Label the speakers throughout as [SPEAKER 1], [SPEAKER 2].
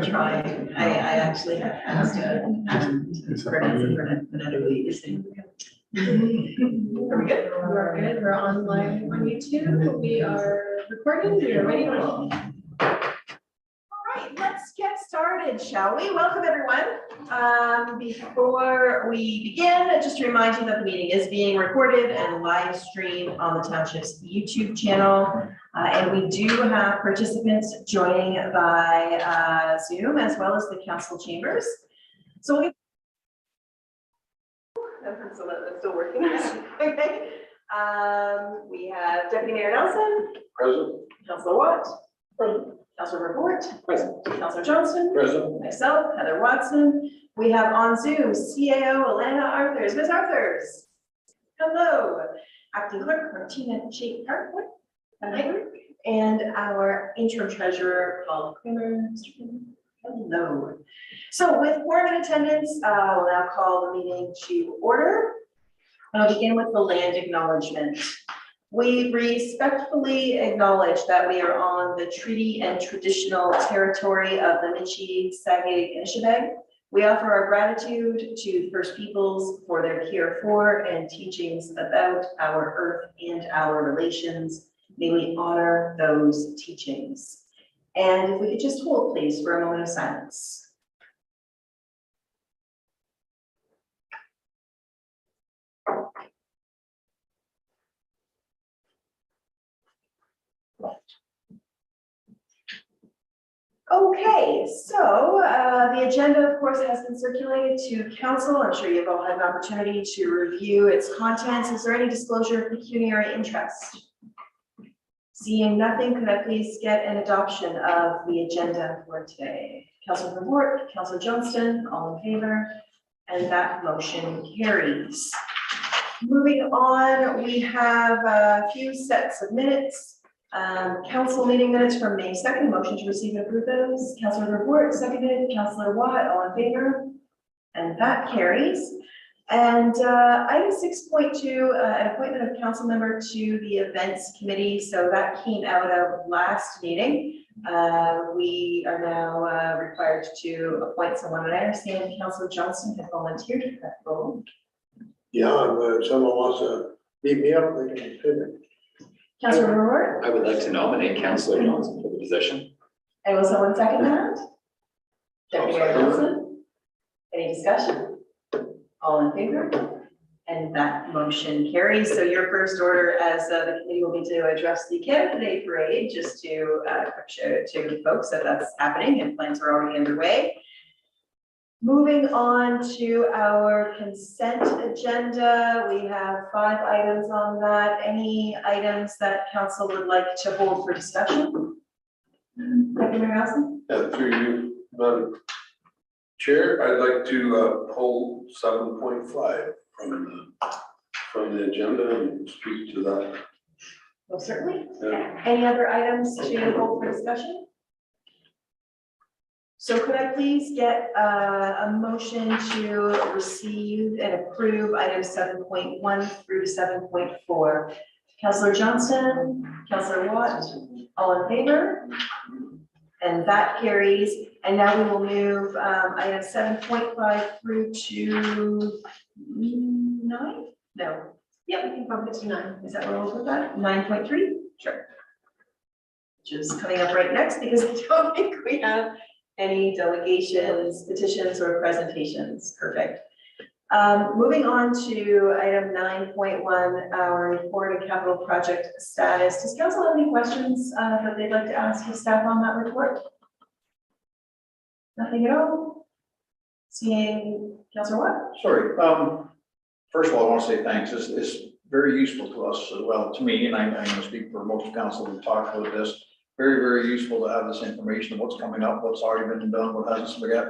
[SPEAKER 1] trying. I actually have asked pronounce it phonetically. Are we good?
[SPEAKER 2] We're good. We're on live on YouTube. We are recording. We are ready to roll.
[SPEAKER 1] All right, let's get started, shall we? Welcome, everyone. Before we begin, just to remind you that the meeting is being recorded and live streamed on the Township's YouTube channel. And we do have participants joining by Zoom as well as the council chambers. So we'll get so that's still working. Okay. We have Deputy Mayor Nelson.
[SPEAKER 3] Present.
[SPEAKER 1] Councilor Watt.
[SPEAKER 3] Present.
[SPEAKER 1] Councilor Report.
[SPEAKER 3] Present.
[SPEAKER 1] Councilor Johnston.
[SPEAKER 3] Present.
[SPEAKER 1] Myself, Heather Watson. We have on Zoom CAO Alana Arthurs. Ms. Arthurs. Hello. Acting Clerk Martina J. Hartwood. And our interim treasurer, Paul Kramer. Mr. Kramer. Hello. So with quorum in attendance, we'll now call the meeting to order. I'll begin with the land acknowledgement. We respectfully acknowledge that we are on the treaty and traditional territory of the Michi-Sagaig-Inishinaabe. We offer our gratitude to the First Peoples for their care for and teachings about our earth and our relations. May we honor those teachings. And if we could just hold, please, for a moment of silence. Okay, so the agenda, of course, has been circulated to council. I'm sure you've all had an opportunity to review its contents. Is there any disclosure of pecuniary interest? Seeing nothing, could I please get an adoption of the agenda for today? Councilor Report, Councilor Johnston, all in favor, and that motion carries. Moving on, we have a few sets of minutes. Council meeting minutes from May 2nd, motion to receive and approve those. Councilor Report, seconded. Councilor Watt, all in favor, and that carries. And item 6.2, an appointment of council member to the events committee. So that came out of last meeting. We are now required to appoint someone, and I understand Councilor Johnston has volunteered for that role.
[SPEAKER 3] Yeah, if someone wants to beat me up, they can fit it.
[SPEAKER 1] Councilor Rohr?
[SPEAKER 4] I would like to nominate Councilor Johnson for the position.
[SPEAKER 1] And will someone second that? Deputy Mayor Nelson? Any discussion? All in favor? And that motion carries. So your first order as the committee will be to address the Canada Day parade, just to show to folks that that's happening and plans are already underway. Moving on to our consent agenda, we have 5 items on that. Any items that council would like to hold for discussion? Deputy Mayor Nelson?
[SPEAKER 3] Through you, Madam Chair, I'd like to pull 7.5 from the agenda and speak to that.
[SPEAKER 1] Well, certainly.
[SPEAKER 3] Yeah.
[SPEAKER 1] Any other items to hold for discussion? So could I please get a motion to receive and approve items 7.1 through to 7.4? Councilor Johnston, Councilor Watt, all in favor? And that carries. And now we will move item 7.5 through to 9? No. Yeah, we can bump it to 9. Is that what we'll put that? 9.3? Sure. Which is coming up right next because I don't think we have any delegations, petitions, or presentations. Perfect. Moving on to item 9.1, our report of capital project status. Does council have any questions that they'd like to ask of staff on that report? Nothing at all? Seeing Councilor Watt?
[SPEAKER 5] Sorry. First of all, I want to say thanks. It's very useful to us as well, to me, and I'm going to speak for most council who talk about this. Very, very useful to have this information of what's coming up, what's already been done, what hasn't been yet.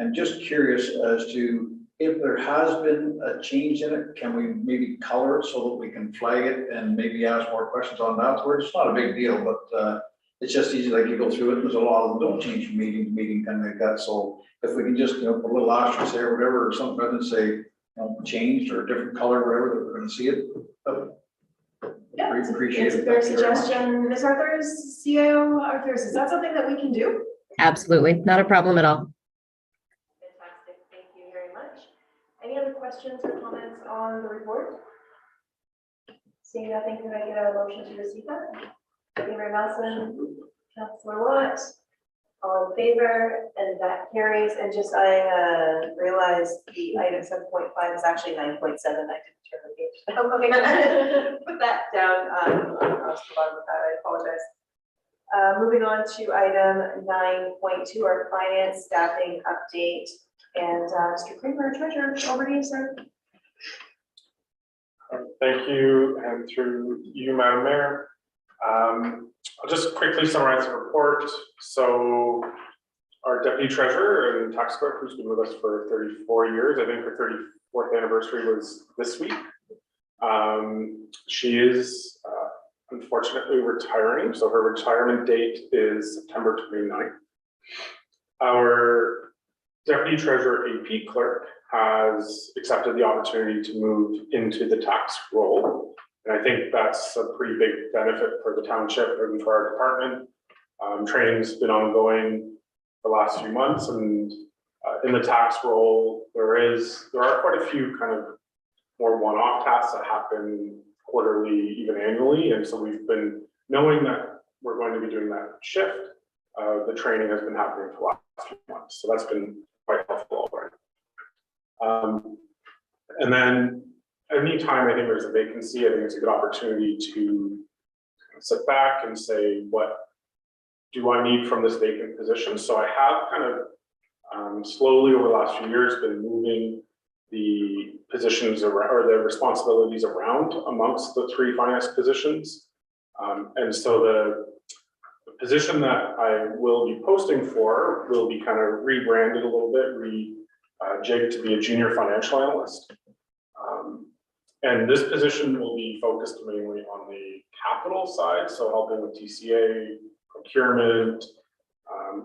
[SPEAKER 5] I'm just curious as to if there has been a change in it, can we maybe color it so that we can flag it and maybe ask more questions on that afterwards? It's not a big deal, but it's just easy, like you go through it, there's a lot of them don't change from meeting to meeting, kind of like that. So if we can just, put a little asterisk there or whatever, or something rather than say, changed or a different color, whatever, that we're going to see it.
[SPEAKER 1] Yeah,
[SPEAKER 5] Appreciate
[SPEAKER 1] it's a
[SPEAKER 5] it.
[SPEAKER 1] fair
[SPEAKER 5] Thank you very much.
[SPEAKER 1] suggestion. Ms. Arthurs, CAO Arthurs, is that something that we can do?
[SPEAKER 6] Absolutely, not a problem at all.
[SPEAKER 1] Fantastic, thank you very much. Any other questions or comments on the report? Seeing nothing, can I get a motion to receive that? Deputy Nelson, Councilor Watt, all in favor, and that carries. And just I realized the item 7.5 is actually 9.7. I didn't turn the page. I'm looking at that. Put that down. I was forgotten with that. I apologize. Moving on to item 9.2, our finance staffing update. And Mr. Kramer, treasurer, over to you, sir.
[SPEAKER 7] Thank you, and through you, Madam Mayor. I'll just quickly summarize the report. So our deputy treasurer and tax clerk, who's been with us for 34 years, I think her 34th anniversary was this week. She is unfortunately retiring, so her retirement date is September 29th. Our deputy treasurer AP clerk has accepted the opportunity to move into the tax role. And I think that's a pretty big benefit for the township and for our department. Training's been ongoing the last few months, and in the tax role, there are quite a few kind of more one-off tasks that happen quarterly, even annually. And so we've been knowing that we're going to be doing that shift. The training has been happening for the last few months. So that's been quite helpful already. And then anytime I think there's a vacancy, I think it's a good opportunity to sit back and say, what do I need from this vacant position? So I have kind of slowly over the last few years been moving the positions around, or the responsibilities around amongst the three finance positions. And so the position that I will be posting for will be kind of rebranded a little bit, jigged to be a junior financial analyst. And this position will be focused mainly on the capital side, so helping with TCA, procurement,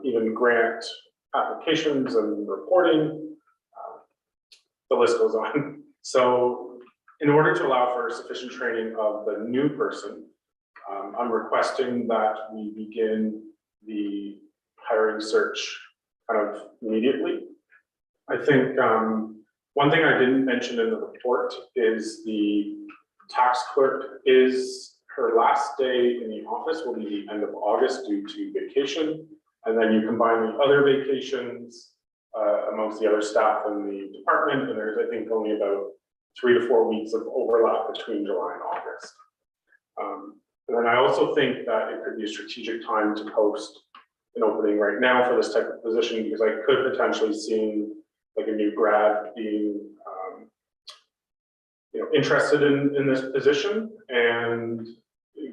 [SPEAKER 7] even grant applications and reporting. The list goes on. So in order to allow for sufficient training of the new person, I'm requesting that we begin the hiring search kind of immediately. I think one thing I didn't mention in the report is the tax clerk her last day in the office will be the end of August due to vacation. And then you combine the other vacations amongst the other staff in the department, and there's, I think, only about 3 to 4 weeks of overlap between July and August. And then I also think that it could be a strategic time to post an opening right now for this type of position, because I could potentially see like a new grad being interested in this position, and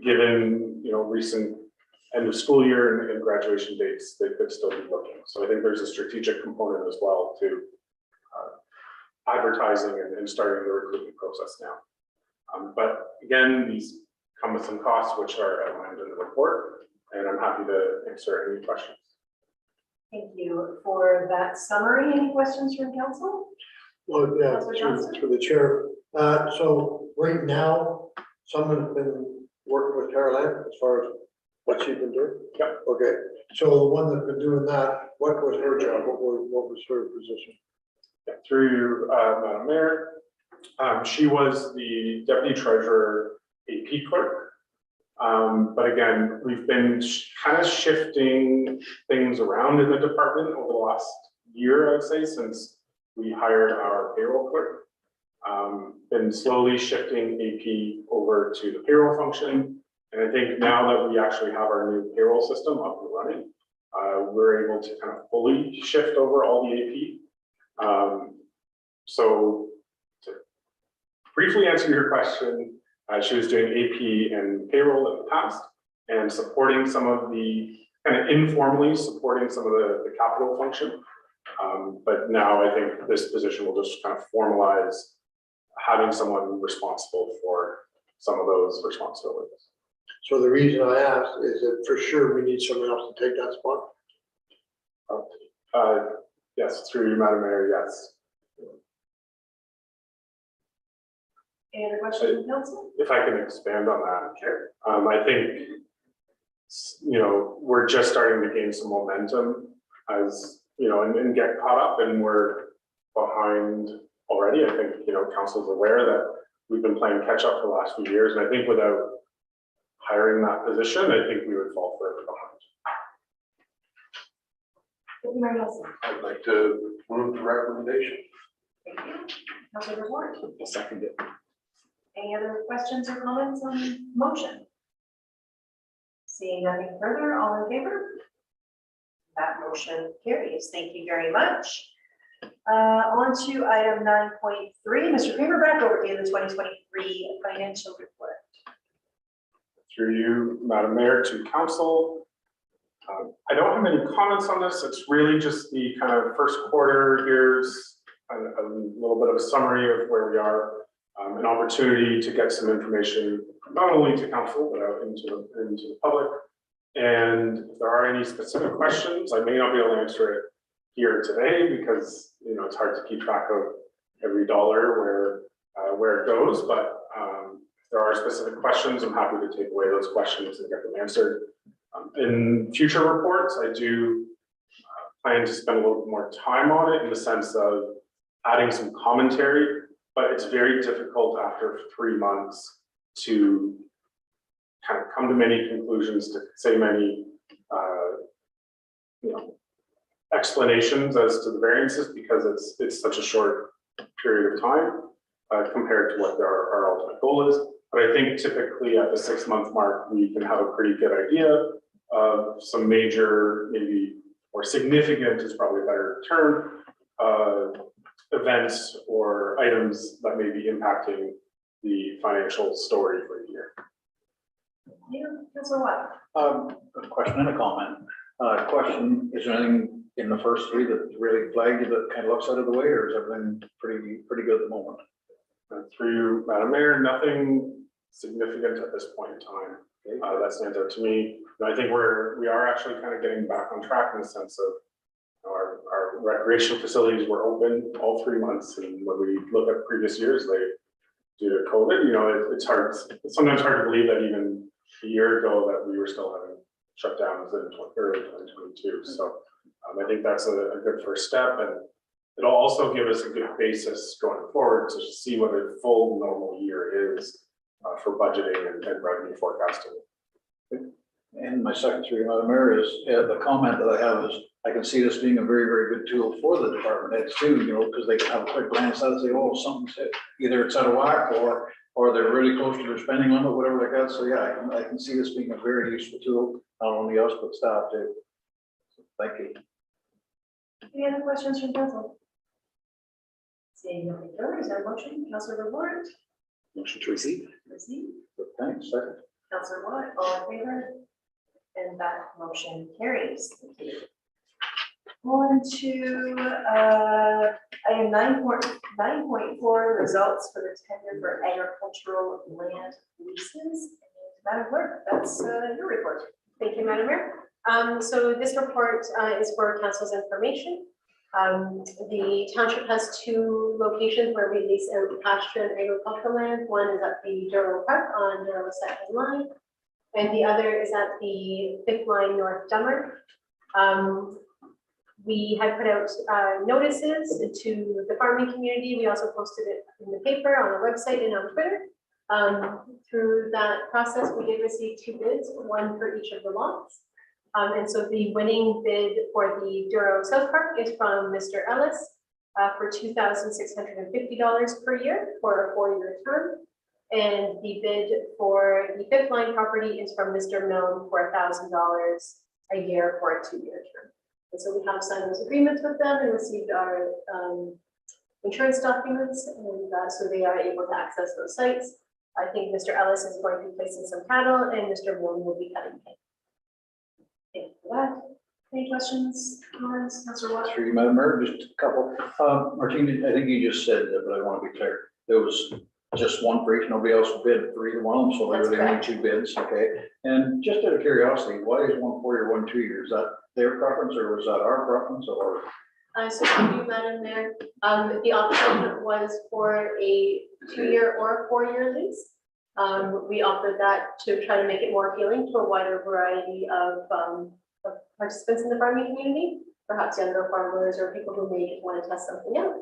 [SPEAKER 7] given recent end of school year and graduation dates, they could still be looking. So I think there's a strategic component as well to advertising and starting the recruitment process now. But again, these come with some costs, which are outlined in the report, and I'm happy to answer any questions.
[SPEAKER 1] Thank you for that summary. Any questions from council?
[SPEAKER 8] Well, yeah,
[SPEAKER 1] Councilor Johnson?
[SPEAKER 8] through the chair. So right now, someone's been working with Carol Ann as far as what she's been doing?
[SPEAKER 7] Yeah.
[SPEAKER 8] Okay, so the one that's been doing that, what was her job? What was her position?
[SPEAKER 7] Yeah, through you, Madam Mayor. She was the deputy treasurer AP clerk. But again, we've been kind of shifting things around in the department over the last year, I'd say, since we hired our payroll clerk. Been slowly shifting AP over to the payroll function. And I think now that we actually have our new payroll system up and running, we're able to kind of fully shift over all the AP. So to briefly answer your question, she was doing AP and payroll in the past and supporting some of the, kind of informally supporting some of the capital function. But now I think this position will just kind of formalize having someone responsible for some of those responsibilities.
[SPEAKER 8] So the reason I asked is that for sure we need someone else to take that spot.
[SPEAKER 7] Yes, through you, Madam Mayor, yes.
[SPEAKER 1] Any other questions from council?
[SPEAKER 7] If I can expand on that.
[SPEAKER 1] Sure.
[SPEAKER 7] I think we're just starting to gain some momentum as, and get caught up, and we're behind already. I think, council's aware that we've been playing catch up for the last few years, and I think without hiring that position, I think we would fall further behind.
[SPEAKER 1] Thank you, Mary Nelson.
[SPEAKER 3] I'd like to move the recommendation.
[SPEAKER 1] Thank you. Councilor Ward,
[SPEAKER 4] I'll second it.
[SPEAKER 1] any other questions or comments on the motion? Seeing nothing further, all in favor? That motion carries. Thank you very much. On to item 9.3. Mr. Kramer, back over to you, the 2023 financial report.
[SPEAKER 7] Through you, Madam Mayor, to council. I don't have any comments on this. It's really just the kind of first quarter. Here's a little bit of a summary of where we are. An opportunity to get some information, not only to council, but out into the public. And if there are any specific questions, I may not be able to answer it here today because, it's hard to keep track of every dollar where it goes. But if there are specific questions, I'm happy to take away those questions and get them answered. In future reports, I do plan to spend a little bit more time on it in the sense of adding some commentary, but it's very difficult after 3 months to kind of come to many conclusions, to say many, explanations as to the variances, because it's such a short period of time compared to what our ultimate goal is. But I think typically at the 6-month mark, we can have a pretty good idea of some major, maybe, or significant is probably a better term, events or items that may be impacting the financial story for the year.
[SPEAKER 1] Yeah, Councilor Watt.
[SPEAKER 5] A question and a comment. Question, is there anything in the first 3 that really flagged you that kind of looks out of the way, or is everything pretty good at the moment?
[SPEAKER 7] Through you, Madam Mayor, nothing significant at this point in time that stands out to me. And I think we are actually kind of getting back on track in the sense of our recreational facilities were open all 3 months, and when we look at previous years, due to COVID, it's sometimes hard to believe that even a year ago that we were still having shutdowns in early 2022. So I think that's a good first step, and it'll also give us a good basis going forward to see what a full normal year is for budgeting and revenue forecasting.
[SPEAKER 5] And my second to you, Madam Mayor, is the comment that I have is I can see this being a very, very good tool for the department heads too, because they can have a quick glance at it and say, oh, something's hit. Either it's out of whack or they're really close to their spending limit, whatever like that. So yeah, I can see this being a very useful tool, not only us, but staff too. So, thank you.
[SPEAKER 1] Any other questions from council? Seeing nothing further, is there a motion? Councilor Ward.
[SPEAKER 4] Motion to receive.
[SPEAKER 1] Receive.
[SPEAKER 5] Thanks, second.
[SPEAKER 1] Councilor Watt, all in favor? And that motion carries. Thank you. On to item 9.4, results for the tender for agricultural land leases. Madam Clerk, that's your report.
[SPEAKER 2] Thank you, Madam Mayor. So this report is for council's information. The township has 2 locations where we lease pasture and agricultural land. One is at the Douro Park on the second line, and the other is at the 5th line Douro-Dummer. We had put out notices to the farming community. We also posted it in the paper, on our website, and on Twitter. Through that process, we did receive 2 bids, 1 for each of the lots. And so the winning bid for the Douro South Park is from Mr. Ellis for $2,650 per year for a 4-year term. And the bid for the 5th line property is from Mr. Milne for $1,000 a year for a 2-year term. And so we have signed those agreements with them and received our insurance documents, and so they are able to access those sites. I think Mr. Ellis is going to be placing some cattle, and Mr. Milne will be cutting hay.
[SPEAKER 1] Thank you for that. Any questions, comments, Councilor Watt?
[SPEAKER 5] Through you, Madam Mayor, just a couple. Martina, I think you just said that, but I want to be clear. There was just 1 for each, nobody else bid 3 to 1 of them, so there
[SPEAKER 2] That's
[SPEAKER 5] were only
[SPEAKER 2] correct.
[SPEAKER 5] 2 bids, okay? And just out of curiosity, why is 1 4-year, 1 2-year? Is that their preference, or was that our preference, or?
[SPEAKER 2] So thank you, Madam Mayor. The option was for a 2-year or a 4-year lease. We offered that to try to make it more appealing to a wider variety of participants in the farming community, perhaps younger farmers or people who may want to test something out.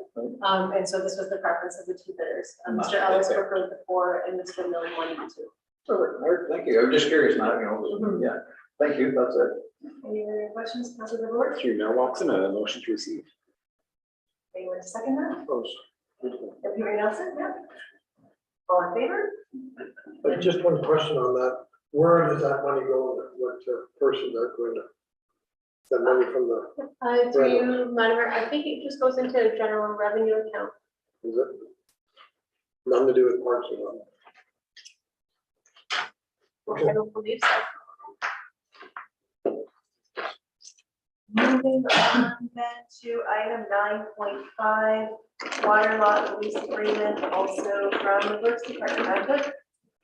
[SPEAKER 2] And so this was the preference of the two bidders. Mr. Ellis preferred the 4 and Mr. Miller wanted the 2.
[SPEAKER 5] Perfect. All right, thank you. I'm just curious now, yeah, thank you, that's it.
[SPEAKER 2] Any other questions, Councilor Roberts?
[SPEAKER 4] Through Mayor Watson, a motion to receive.
[SPEAKER 2] Anyone to second that?
[SPEAKER 8] Post.
[SPEAKER 2] Deputy Nelson, yeah. All in favor?
[SPEAKER 8] But just one question on that, where does that money go, what person they're going to, that money from the,
[SPEAKER 2] Do you, Madam Mayor, I think it just goes into a general revenue account.
[SPEAKER 8] is it? Nothing to do with parks and all.
[SPEAKER 2] I don't believe so.
[SPEAKER 1] Moving on then to item 9.5, water lot lease agreement, also from the Works Department. Madam Clerk?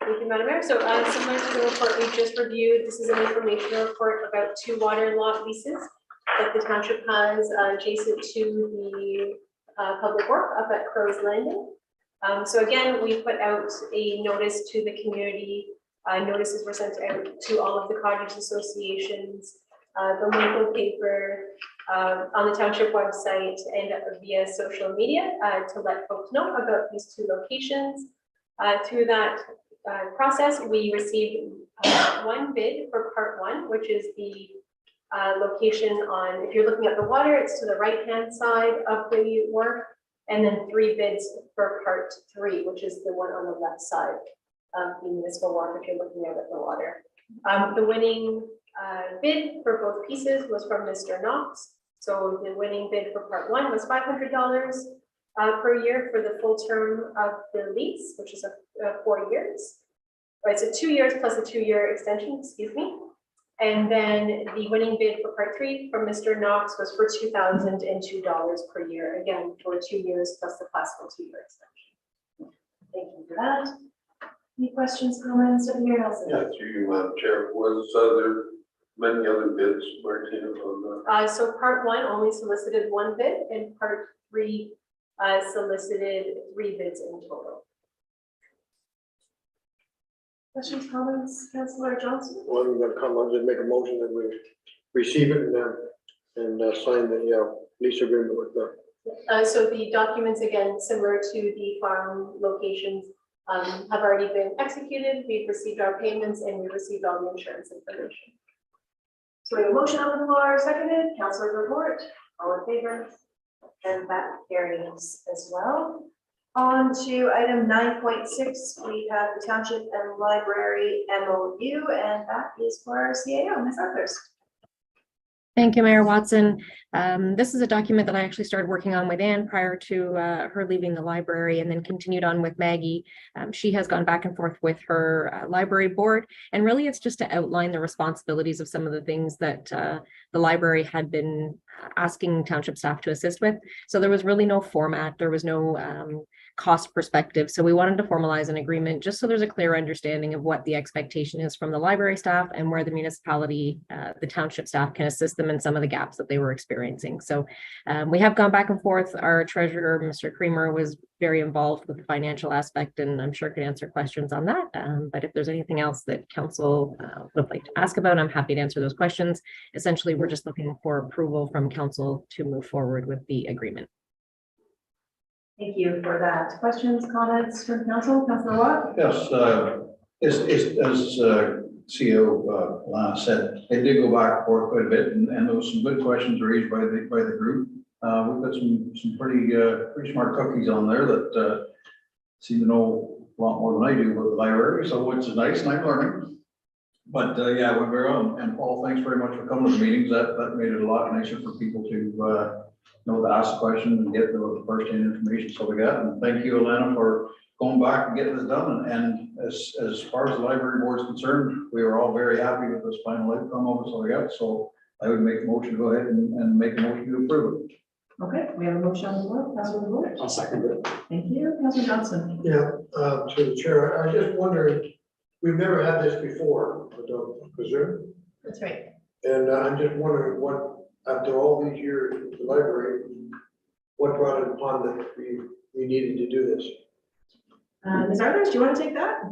[SPEAKER 2] Thank you, Madam Mayor. So similar to the report we just reviewed, this is an informational report about 2 water lot leases that the township has adjacent to the public work up at Crow's Landing. So again, we put out a notice to the community. Notices were sent out to all of the cottage associations, the local paper, on the township website and via social media to let folks know about these 2 locations. Through that process, we received 1 bid for part 1, which is the location on, if you're looking at the water, it's to the right-hand side of the work, and then 3 bids for part 3, which is the one on the left side of the municipal work if you're looking out at the water. The winning bid for both pieces was from Mr. Knox. So the winning bid for part 1 was $500 per year for the full term of the lease, which is 4 years. Right, so 2 years plus a 2-year extension, excuse me. And then the winning bid for part 3 from Mr. Knox was for $2,002 per year, again, for 2 years plus the classical 2-year extension.
[SPEAKER 1] Thank you for that. Any questions, comments, Deputy Mayor Nelson?
[SPEAKER 3] Yeah, through you, Madam Chair, was there many other bids, Martina, on the?
[SPEAKER 2] So part 1 only solicited 1 bid, and part 3 solicited 3 bids in total. Questions, comments, Councilor Johnson?
[SPEAKER 8] Well, I'm gonna come, I'll just make a motion that we receive it and sign the lease agreement with the.
[SPEAKER 2] So the documents, again, similar to the farm locations, have already been executed. We've received our payments and we received all the insurance information.
[SPEAKER 1] So we have a motion on the floor, seconded, Councilor Report, all in favor? And that carries as well. On to item 9.6, we have the Township and Library MOU, and that is for our CAO, Ms. Arthurs.
[SPEAKER 6] Thank you, Mayor Watson. This is a document that I actually started working on with Anne prior to her leaving the library, and then continued on with Maggie. She has gone back and forth with her library board, and really it's just to outline the responsibilities of some of the things that the library had been asking township staff to assist with. So there was really no format, there was no cost perspective. So we wanted to formalize an agreement just so there's a clear understanding of what the expectation is from the library staff and where the municipality, the township staff can assist them in some of the gaps that they were experiencing. So we have gone back and forth. Our treasurer, Mr. Creamer, was very involved with the financial aspect, and I'm sure could answer questions on that. But if there's anything else that council would like to ask about, I'm happy to answer those questions. Essentially, we're just looking for approval from council to move forward with the agreement.
[SPEAKER 1] Thank you for that. Questions, comments from council? Councilor Watt?
[SPEAKER 5] Yes, as CEO Lana said, it did go back and forth quite a bit, and there was some good questions raised by the group. We've got some pretty smart cookies on there that seem to know a lot more than I do about the library, so which is nice, and I'm learning. But yeah, we're very on. And Paul, thanks very much for coming to the meetings. That made it a lot nicer for people to know to ask questions and get the first-hand information. So we got, and thank you, Alana, for going back and getting this done. And as far as the library board is concerned, we were all very happy with this final outcome of it. So we got. So I would make a motion to go ahead and make a motion to approve it.
[SPEAKER 1] Okay, we have a motion on the floor. Councilor Wood?
[SPEAKER 4] I'll second it.
[SPEAKER 1] Thank you. Councilor Johnson?
[SPEAKER 8] Yeah, to the chair, I just wondered, we've never had this before, I don't presume.
[SPEAKER 1] That's right.
[SPEAKER 8] And I'm just wondering what, after all these years at the library, what brought it upon that we needed to do this?
[SPEAKER 1] Ms. Arthurs, do you want to take that?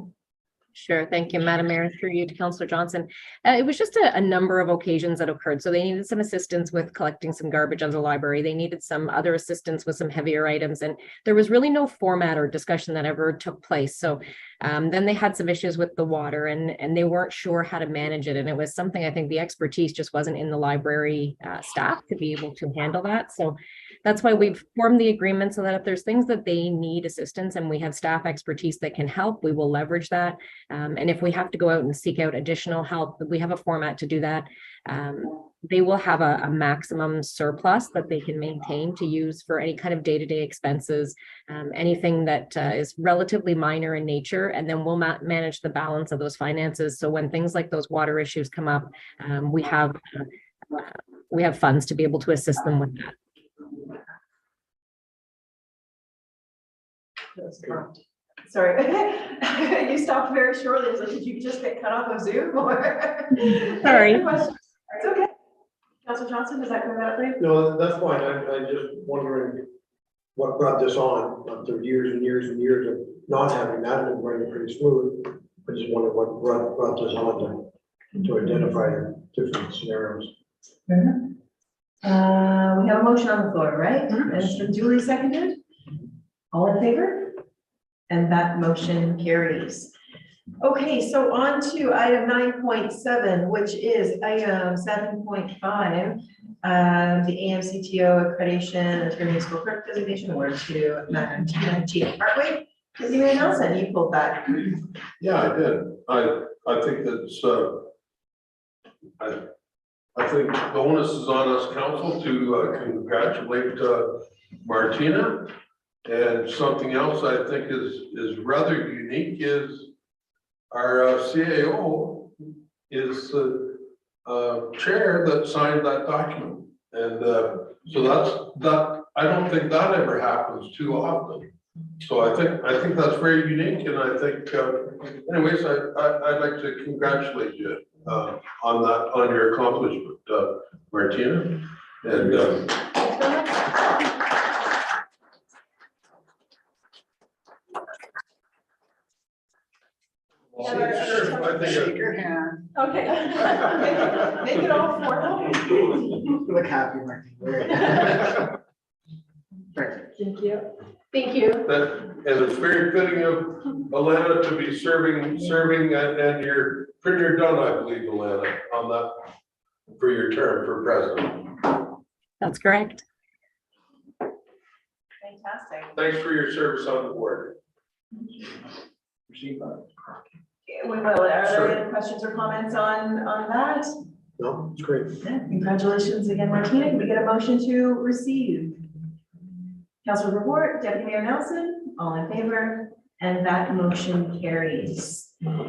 [SPEAKER 6] Sure. Thank you, Madam Mayor, through you to Councillor Johnson. It was just a number of occasions that occurred. So they needed some assistance with collecting some garbage on the library. They needed some other assistance with some heavier items. And there was really no format or discussion that ever took place. So then they had some issues with the water and they weren't sure how to manage it. And it was something I think the expertise just wasn't in the library staff to be able to handle that. So that's why we've formed the agreement so that if there's things that they need assistance and we have staff expertise that can help, we will leverage that. And if we have to go out and seek out additional help, we have a format to do that. They will have a maximum surplus that they can maintain to use for any kind of day-to-day expenses, anything that is relatively minor in nature, and then we'll manage the balance of those finances. So when things like those water issues come up, we have funds to be able to assist them with that.
[SPEAKER 1] Sorry, you stopped very shortly. It's like, did you just get cut off of Zoom or?
[SPEAKER 6] Sorry.
[SPEAKER 1] It's okay. Councilor Johnson, does that come out for you?
[SPEAKER 8] No, that's fine. I'm just wondering what brought this on after years and years and years of not having that and running pretty smooth. I just wonder what brought this on to identify different scenarios.
[SPEAKER 1] We have a motion on the floor, right? And it's been duly seconded. All in favor? And that motion carries. Okay, so on to item 9.7, which is item 7.5, the AMCTO accreditation and municipal clerk designation award to Madam Tina Parkway. Mayor Nelson, you pulled that.
[SPEAKER 3] Yeah, I did. I think that's, I think the onus is on us council to congratulate Martina. And something else I think is rather unique is our CAO is the chair that signed that document. And so that I don't think that ever happens too often. So I think that's very unique, and I think anyways, I'd like to congratulate you on that, on your accomplishment, Martina. And sure, I think
[SPEAKER 9] Shake your hand.
[SPEAKER 1] Okay. Make it all formal.
[SPEAKER 9] Look happy, Martin.
[SPEAKER 1] Thank you.
[SPEAKER 2] Thank you.
[SPEAKER 3] and it's very fitting of Alana to be serving, and you're pretty near done, I believe, Alana, on that for your term for president.
[SPEAKER 6] That's correct.
[SPEAKER 1] Fantastic.
[SPEAKER 3] Thanks for your service on the board.
[SPEAKER 1] We will. Are there any questions or comments on that?
[SPEAKER 8] No, it's great.
[SPEAKER 1] Yeah, congratulations again, Martina. Can we get a motion to receive? Councilor Report, Deputy Mayor Nelson, all in favor, and that motion carries. Item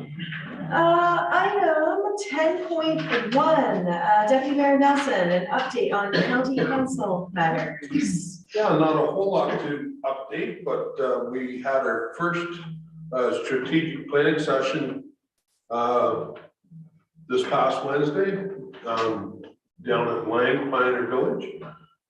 [SPEAKER 1] 10.1, Deputy Mayor Nelson, an update on county council matters.
[SPEAKER 3] Yeah, not a whole lot to update, but we had our first strategic planning session this past Wednesday down at Lang Pioneer Village.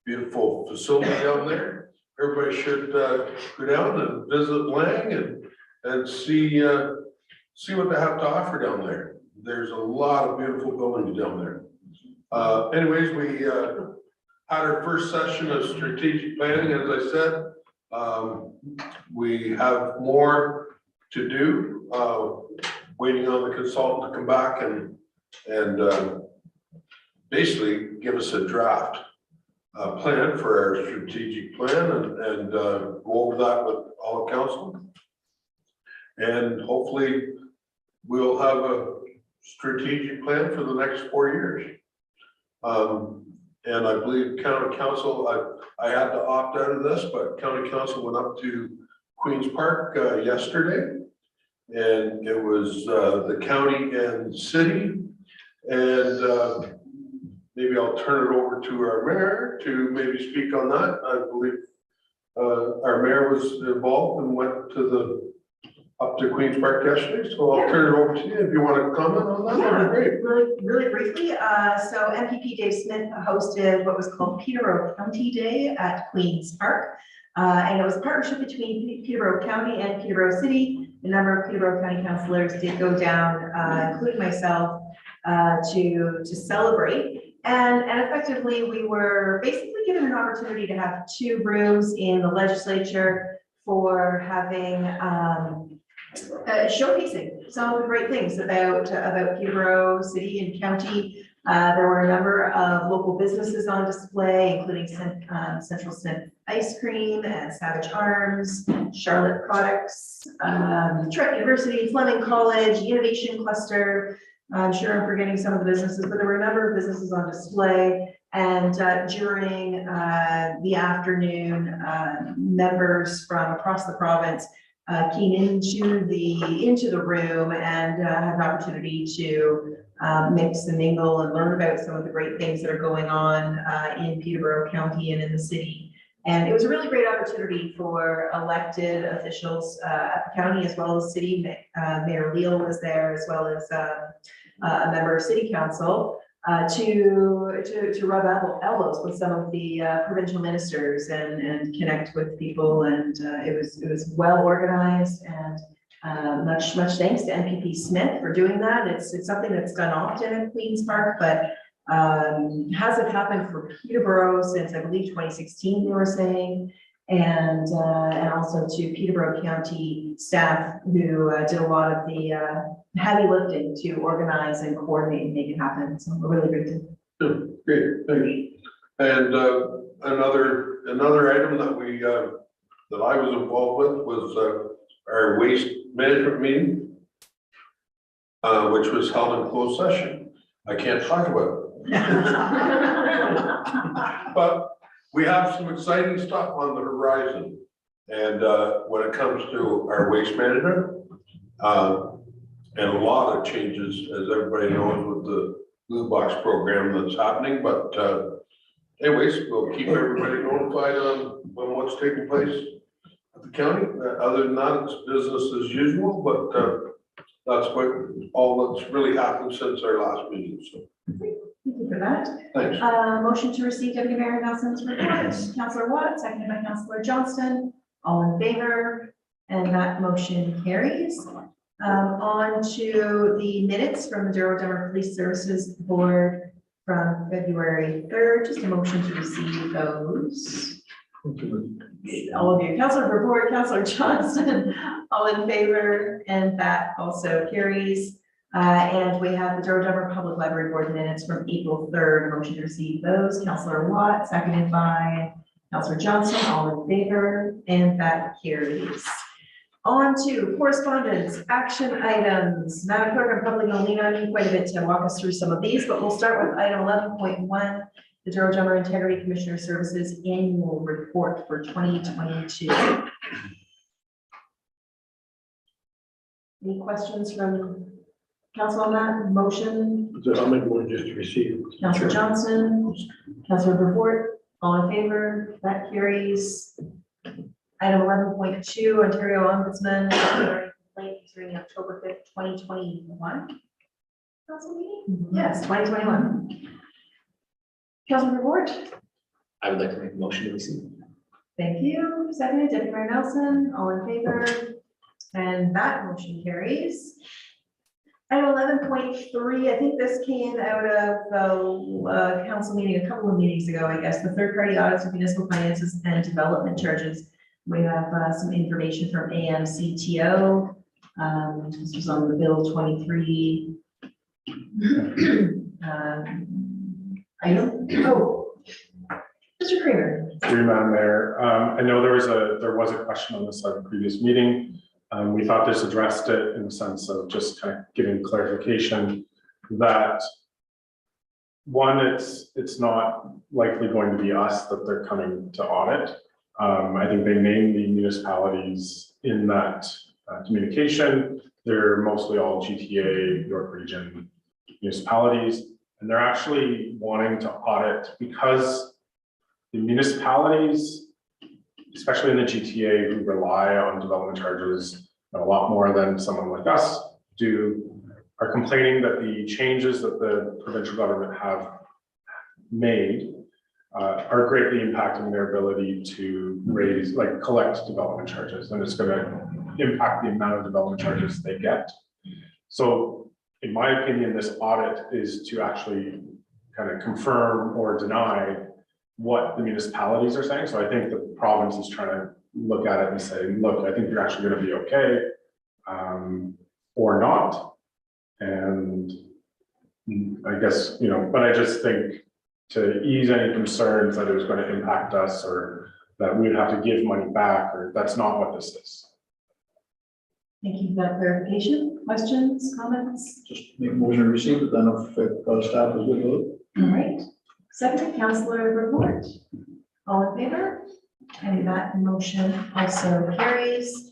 [SPEAKER 3] Beautiful facility down there. Everybody should go down and visit Lang and see what they have to offer down there. There's a lot of beautiful buildings down there. Anyways, we had our first session of strategic planning, as I said. We have more to do, waiting on the consultant to come back and basically give us a draft plan for our strategic plan and go over that with all of council. And hopefully we'll have a strategic plan for the next 4 years. And I believe county council, I had to opt out of this, but county council went up to Queen's Park yesterday. And it was the county and city. And maybe I'll turn it over to our mayor to maybe speak on that. I believe our mayor was involved and went to up to Queen's Park yesterday. So I'll turn it over to you if you want to comment on that. That'd be great.
[SPEAKER 1] Really briefly, so MPP Dave Smith hosted what was called Peterborough County Day at Queen's Park. And it was a partnership between Peterborough County and Peterborough City. A number of Peterborough County councillors did go down, including myself, to celebrate. And effectively, we were basically given an opportunity to have 2 rooms in the legislature for having showcasing some of the great things about Peterborough City and County. There were a number of local businesses on display, including Central Smith Ice Cream and Savage Arms, Charlotte Products, Trent University, Fleming College, Innovation Cluster. I'm sure I'm forgetting some of the businesses, but there were a number of businesses on display. And during the afternoon, members from across the province came into the room and had an opportunity to mix and mingle and learn about some of the great things that are going on in Peterborough County and in the city. And it was a really great opportunity for elected officials at the county as well as city. Mayor Leal was there, as well as a member of city council, to rub elbows with some of the provincial ministers and connect with people. And it was well organized, and much thanks to MPP Smith for doing that. It's something that's done often in Queen's Park, but hasn't happened for Peterborough since, I believe, 2016, you were saying. And also to Peterborough County staff who did a lot of the heavy lifting to organize and coordinate and make it happen. So we're really grateful.
[SPEAKER 3] Great, thanks. And another item that that I was involved with was our waste management meeting, which was held in closed session. I can't talk about it. But we have some exciting stuff on the horizon. And when it comes to our waste management, and a lot of changes, as everybody knows, with the Blue Box program that's happening. But anyways, we'll keep everybody notified on what's taking place at the county. Other than that, it's business as usual, but that's all that's really happened since our last meeting. So
[SPEAKER 1] Thank you for that.
[SPEAKER 3] thanks.
[SPEAKER 1] Motion to receive Deputy Mayor Nelson's report. Councillor Watt, seconded by Councillor Johnston. All in favor, and that motion carries. On to the minutes from the Douro-Dummer Police Services Board from February 3rd. Just a motion to receive those. All of you, Councillor Report, Councillor Johnston, all in favor, and that also carries. And we have the Douro-Dummer Public Library Board minutes from April 3rd. Motion to receive those. Councillor Watt, seconded by Councillor Johnston, all in favor, and that carries. On to correspondence, action items. Madam Clerk, I'm probably going to lean on you quite a bit to walk us through some of these, but we'll start with item 11.1, the Douro-Dummer Integrity Commissioner Services Annual Report for 2022. Any questions from council on that motion?
[SPEAKER 8] I'll make one just to receive.
[SPEAKER 1] Councillor Johnston, Councillor Report, all in favor, that carries. Item 11.2, Ontario Ombudsman complaint concerning October 5th, 2021. Council meeting? Yes, 2021. Councillor Report.
[SPEAKER 4] I would like to make a motion to receive.
[SPEAKER 1] Thank you. Seconded, Deputy Mayor Nelson, all in favor, and that motion carries. Item 11.3, I think this came out of the council meeting a couple of meetings ago, I guess, the third-party audits of municipal finances and development charges. We have some information from AMCTO. This was on the bill 23. Item. Oh, Mr. Kramer.
[SPEAKER 7] Through you, Madam Mayor. I know there was a question on this at the previous meeting. We thought this addressed it in the sense of just kind of giving clarification that one, it's not likely going to be us that they're coming to audit. I think they named the municipalities in that communication. They're mostly all GTA, York Region municipalities, and they're actually wanting to audit because the municipalities, especially in the GTA, who rely on development charges a lot more than someone like us do, are complaining that the changes that the provincial government have made are greatly impacting their ability to raise, like, collect development charges, and it's gonna impact the amount of development charges they get. So in my opinion, this audit is to actually kind of confirm or deny what the municipalities are saying. So I think the province is trying to look at it and say, look, I think you're actually gonna be okay, or not. And I guess, you know, but I just think to ease any concerns that it was going to impact us or that we would have to give money back, or that's not what this is.
[SPEAKER 1] Thank you for that clarification. Questions, comments?
[SPEAKER 5] Just make a motion to receive it, then if staff is good with it.
[SPEAKER 1] All right. Second, councillor report. All in favor? And that motion also carries.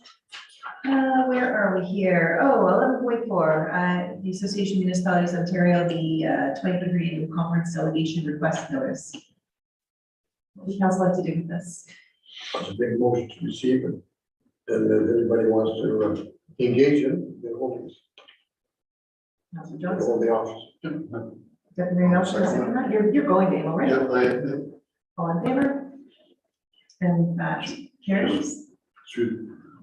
[SPEAKER 1] Where are we here? Oh, 11.4, the Association of Municipalities Ontario, the 2023 Annual Conference Delegation Request Notice. What would council like to do with this?
[SPEAKER 8] It's a big motion to receive it. And if anybody wants to engage in, then hold
[SPEAKER 1] Councillor Johnson,
[SPEAKER 8] hold the office.
[SPEAKER 1] Deputy Mayor Nelson, second that. You're going, Dave, already.
[SPEAKER 3] Yeah,
[SPEAKER 1] All in favor? And that carries.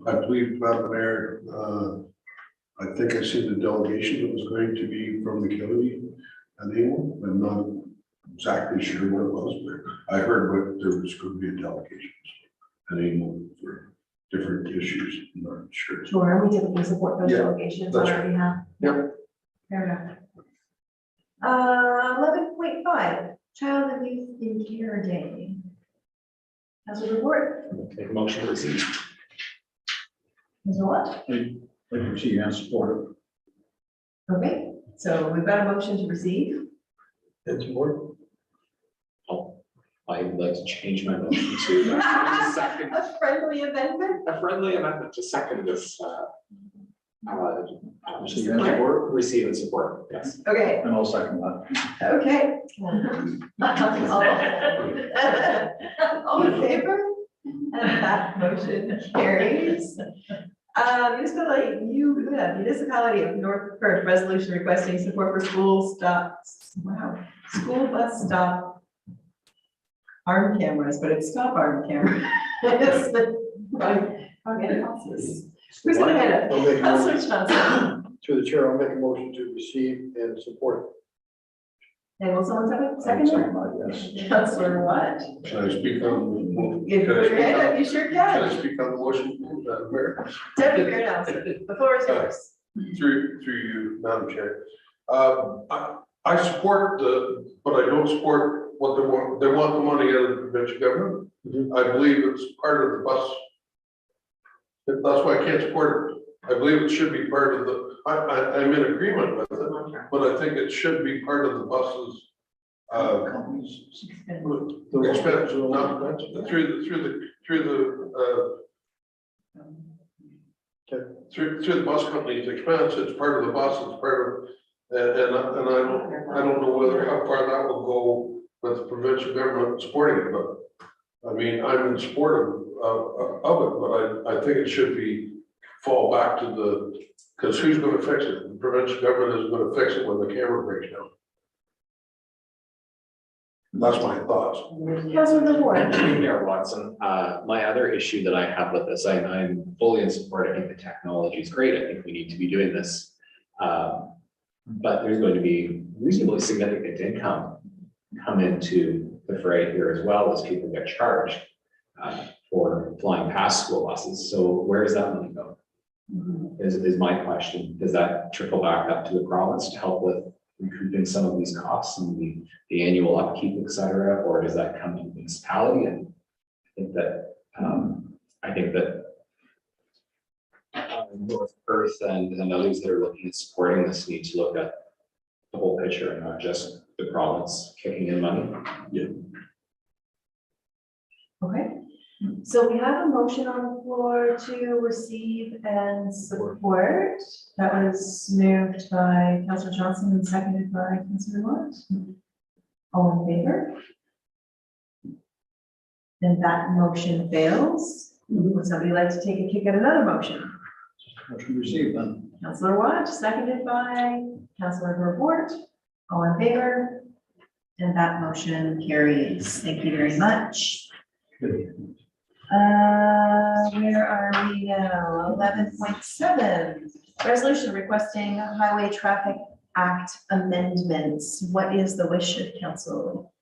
[SPEAKER 3] I believe, Madam Mayor, I think I see the delegation that was going to be from the county and England. I'm not exactly sure what it was, but I heard what there was going to be a delegation and England for different issues. I'm not sure.
[SPEAKER 1] Sure, and we typically support those
[SPEAKER 3] Yeah,
[SPEAKER 1] delegations on
[SPEAKER 3] that's
[SPEAKER 1] our behalf.
[SPEAKER 3] Yep.
[SPEAKER 1] Fair enough. 11.5, Child and Youth in Care Day. Councilor report.
[SPEAKER 4] Make a motion to receive.
[SPEAKER 1] Mr. What?
[SPEAKER 5] Like to receive and support it.
[SPEAKER 1] Okay, so we've got a motion to receive.
[SPEAKER 8] And support.
[SPEAKER 4] I would like to change my motion to second,
[SPEAKER 1] A friendly amendment.
[SPEAKER 4] a friendly amendment to second this.
[SPEAKER 5] Receive and support.
[SPEAKER 4] Receive and support, yes.
[SPEAKER 1] Okay,
[SPEAKER 5] And I'll second that.
[SPEAKER 1] okay. All in favor? And that motion carries. Municipality of North Perth resolution requesting support for school bus stop arm cameras, but it's stop arm camera. It's the wrong analysis. Who's gonna head
[SPEAKER 8] I'll
[SPEAKER 1] it?
[SPEAKER 8] make a
[SPEAKER 1] Councilor
[SPEAKER 8] motion-
[SPEAKER 1] Johnson.
[SPEAKER 8] Through the chair, I'll make a motion to receive and support.
[SPEAKER 1] And will someone second
[SPEAKER 5] Second
[SPEAKER 1] it?
[SPEAKER 5] that, yes.
[SPEAKER 1] Councilor what?
[SPEAKER 3] Can I speak on?
[SPEAKER 1] You put your hand up, you sure
[SPEAKER 3] Can I
[SPEAKER 1] can.
[SPEAKER 3] speak on the motion, Madam Mayor?
[SPEAKER 1] Deputy Mayor Nelson, the floor is yours.
[SPEAKER 3] Through you, Madam Chair. I support but I don't support what they want. They want the money out of the provincial government. I believe it's part of the bus. That's why I can't support it. I believe it should be part of the, I'm in agreement with it, but I think it should be part of the buses. Expense, not through the bus company's expense, it's part of the bus, it's part of, and I don't know whether, how far that will go with the provincial government supporting it, but I mean, I'm in support of it, but I think it should fall back to because who's gonna fix it? The provincial government is gonna fix it when the camera breaks down. That's my thoughts.
[SPEAKER 1] Councilor Moore.
[SPEAKER 4] Mayor Watson, my other issue that I have with this, I'm fully in support. I think the technology is great. I think we need to be doing this. But there's going to be reasonably significant income come into the fray here as well as people get charged for flying past school buses. So where does that money go? Is my question. Does that trickle back up to the province to help with recouping some of these costs and the annual upkeep, et cetera, or does that come to the municipality? And I think that North Perth and others that are looking at supporting this need to look at the whole picture and not just the province kicking in money.
[SPEAKER 3] Yeah.
[SPEAKER 1] Okay, so we have a motion on the floor to receive and support. That was moved by Councilor Johnson and seconded by Councilor Watt. All in favor? And that motion fails. Would somebody like to take a kick at another motion?
[SPEAKER 5] Motion received then.
[SPEAKER 1] Councilor Watt, seconded by Councilor Report. All in favor? And that motion carries. Thank you very much. Where are we now? 11.7, resolution requesting Highway Traffic Act amendments. What is the wish of council?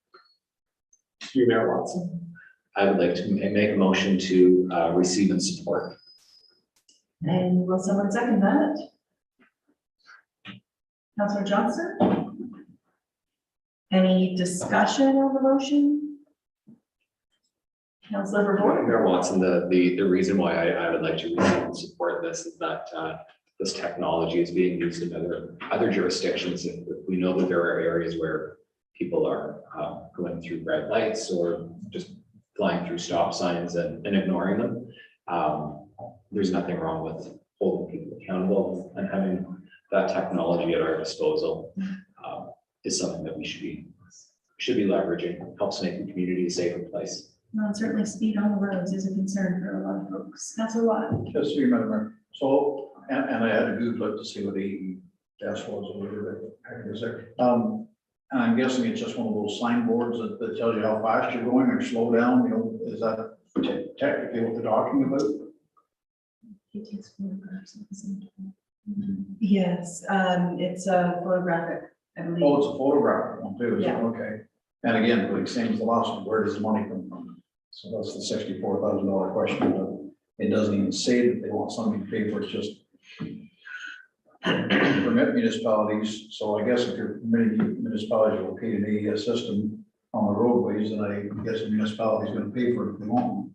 [SPEAKER 7] You, Mayor Watson.
[SPEAKER 4] I would like to make a motion to receive and support.
[SPEAKER 1] And will someone second that? Councilor Johnson? Any discussion on the motion? Councilor Verboen?
[SPEAKER 4] Mayor Watson, the reason why I would like to receive and support this is that this technology is being used in other jurisdictions. If we know that there are areas where people are going through red lights or just flying through stop signs and ignoring them. There's nothing wrong with holding people accountable, and having that technology at our disposal is something that we should be leveraging. Helps make the community a safer place.
[SPEAKER 1] No, certainly speed on the roads is a concern for a lot of folks. Councilor Watt?
[SPEAKER 5] Just so you remember, so, and I had to Google it to see what the gas was or whatever the heck it is there. And I'm guessing it's just one of those signboards that tells you how fast you're going or slow down, you know, is that technically what they're talking about?
[SPEAKER 1] He takes photographs at the same time. Yes, it's a photographic, I believe.
[SPEAKER 5] Oh, it's a photographic one too, is it?
[SPEAKER 1] Yeah.
[SPEAKER 5] Okay. And again, like same as the last one, where does the money come from? So that's the $64,000 question, but it doesn't even say that they want somebody to pay for it, it's just permit municipalities. So I guess if you're permitting municipalities to locate an AES system on the roadways, then I guess the municipality is gonna pay for it if they want.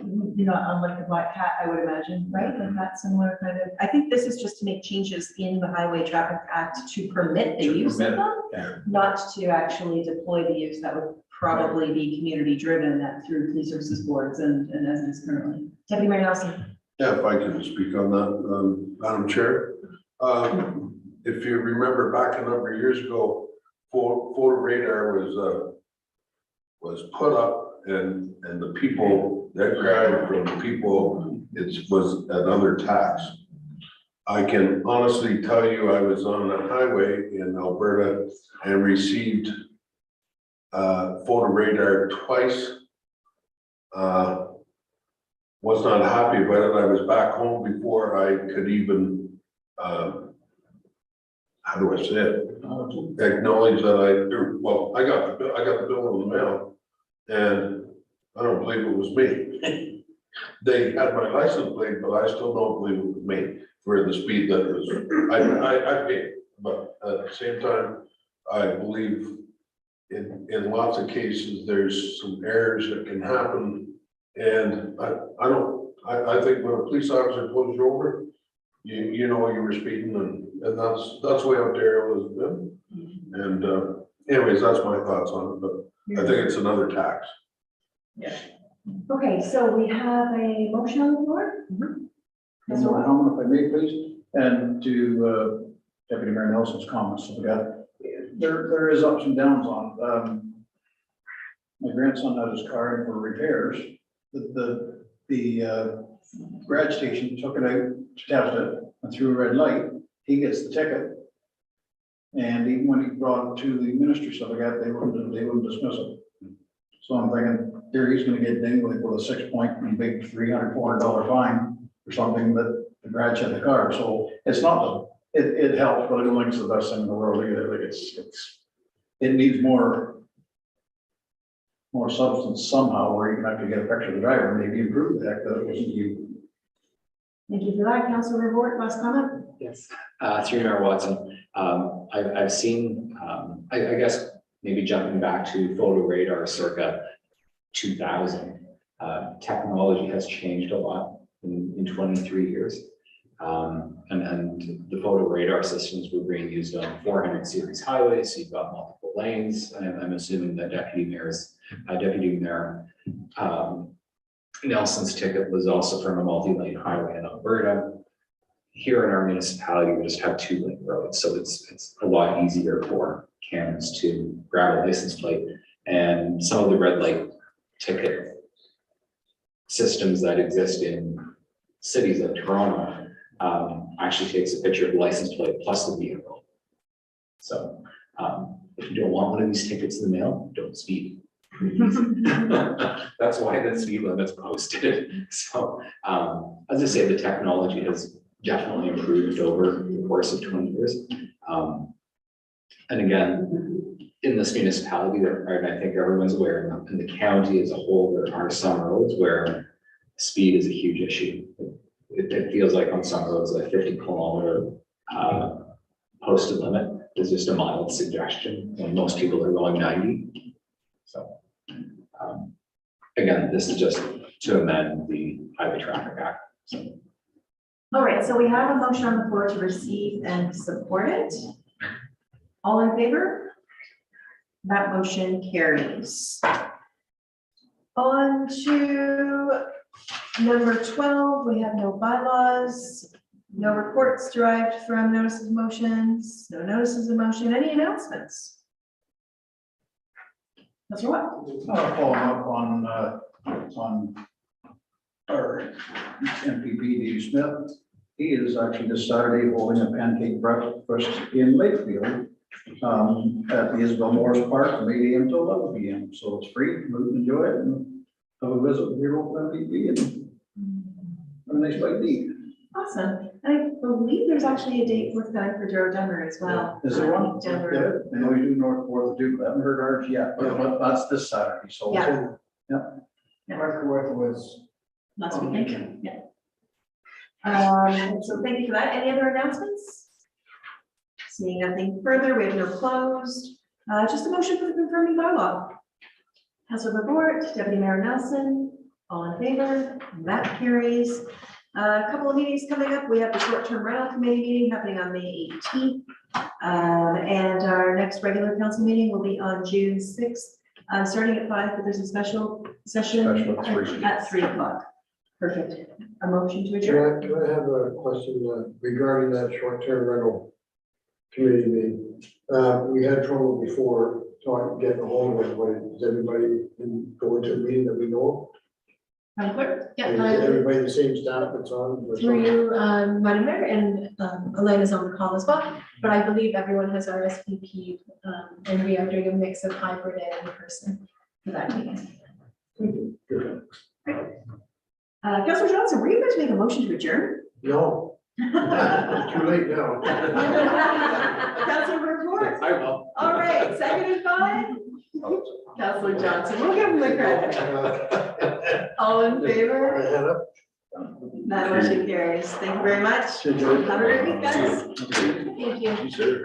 [SPEAKER 1] Not unlike the Black Cat, I would imagine, right? Like that similar kind of, I think this is just to make changes in the Highway Traffic Act to permit the
[SPEAKER 5] To
[SPEAKER 1] use of
[SPEAKER 5] permit it,
[SPEAKER 1] them,
[SPEAKER 5] yeah.
[SPEAKER 1] not to actually deploy the use. That would probably be community driven through police services boards and as it is currently. Deputy Mayor Nelson?
[SPEAKER 3] Yeah, if I can speak on that, Madam Chair. If you remember back a number of years ago, photo radar was put up and the people that grabbed from the people, it was another tax. I can honestly tell you, I was on a highway in Alberta and received photo radar twice. Was not happy about it. I was back home before I could even, how do I say it? Acknowledge that I got the bill in the mail, and I don't believe it was me. They had my license plate, but I still don't believe it was me for the speed that was, I paid. But at the same time, I believe in lots of cases, there's some errors that can happen. And I think when a police officer pulls you over, you know you were speeding, and that's the way Ontario has been. And anyways, that's my thoughts on it, but I think it's another tax.
[SPEAKER 1] Yeah. Okay, so we have a motion on the floor.
[SPEAKER 5] One more comment, if I may, please, and to Deputy Mayor Nelson's comments. So we got, there is ups and downs on. My grandson had his car in for repairs. The grad station took it out to test it and threw a red light. He gets the ticket. And even when he brought it to the ministry, so they wouldn't dismiss it. So I'm thinking, there he's gonna get dinged like with a 6-point and big $300, $400 fine or something that the grad had the car. So it's not, it helps, but I don't think it's the best thing in the world either. Like it needs more substance somehow, where you can actually get a picture of the driver, maybe improve the heck that it wasn't you.
[SPEAKER 1] Thank you for that. Councilor Report, last comment?
[SPEAKER 4] Yes. Through Mayor Watson, I've seen, I guess maybe jumping back to photo radar circa 2000, technology has changed a lot in 23 years. And the photo radar systems were being used on 400 series highways, so you've got multiple lanes. And I'm assuming that Deputy Mayor Nelson's ticket was also from a multi-lane highway in Alberta. Here in our municipality, we just have 2-lane roads, so it's a lot easier for cameras to grab a license plate. And some of the red light ticket systems that exist in cities like Toronto actually takes a picture of the license plate plus the vehicle. So if you don't want one of these tickets in the mail, don't speed. That's why the speed limit's posted. So, as I say, the technology has definitely improved over the course of 20 years. And again, in this municipality, and I think everyone's aware, in the county as a whole, there are some roads where speed is a huge issue. It feels like on some roads, a 50-kilometer posted limit is just a mild suggestion, and most people are going 90. So, again, this is just to amend the Highway Traffic Act. So,
[SPEAKER 1] All right, so we have a motion on the floor to receive and support it. All in favor? That motion carries. On to number 12, we have no bylaws, no reports derived from notices of motions, no notices of motion. Any announcements? That's what?
[SPEAKER 5] Following up on our MPP, Dave Smith, he is actually this Saturday holding a pancake breakfast in Lakefield at the Isabel Morris Park from 8 a.m. to 11 p.m. So it's free, move and enjoy it, and have a visit with your local MPP and have a nice bite to eat.
[SPEAKER 1] Awesome. And I believe there's actually a date forthcoming for Douro-Dummer as well.
[SPEAKER 5] Is there one?
[SPEAKER 1] Denver.
[SPEAKER 5] Yeah, I know you do North Fourth of Duke, but I haven't heard ours yet, but that's this Saturday, so.
[SPEAKER 1] Yeah.
[SPEAKER 9] Mark Worth was.
[SPEAKER 1] Last weekend. Yeah. So thank you for that. Any other announcements? Seeing nothing further, we have no closed. Just a motion for the confirming bylaw. Councilor Bort, Deputy Mayor Nelson, all in favor, that carries. A couple of meetings coming up. We have the short-term rental committee meeting happening on May 18th. And our next regular council meeting will be on June 6th, starting at 5, but there's a special session at 3 o'clock. Perfect. A motion to adjourn.
[SPEAKER 8] Can I have a question regarding that short-term rental committee meeting? We had trouble before getting a hold of everybody. Is everybody going to a meeting that we know
[SPEAKER 1] Madam Clerk?
[SPEAKER 8] of? Is everybody the same staff that's on?
[SPEAKER 2] Through you, Madam Mayor, and Elena's on the call as well, but I believe everyone has RSVP, and we are doing a mix of hybrid and in person for that meeting.
[SPEAKER 1] Councilor Johnson, were you going to make a motion to adjourn?
[SPEAKER 8] No, it's too late now.
[SPEAKER 1] Councilor Report.
[SPEAKER 4] I will.
[SPEAKER 1] All right, seconded by Councilor Johnson. We'll give him the credit. All in favor?
[SPEAKER 8] Hand up.
[SPEAKER 1] That motion carries. Thank you very much. Have a great week, guys.
[SPEAKER 2] Thank you.
[SPEAKER 3] She said it.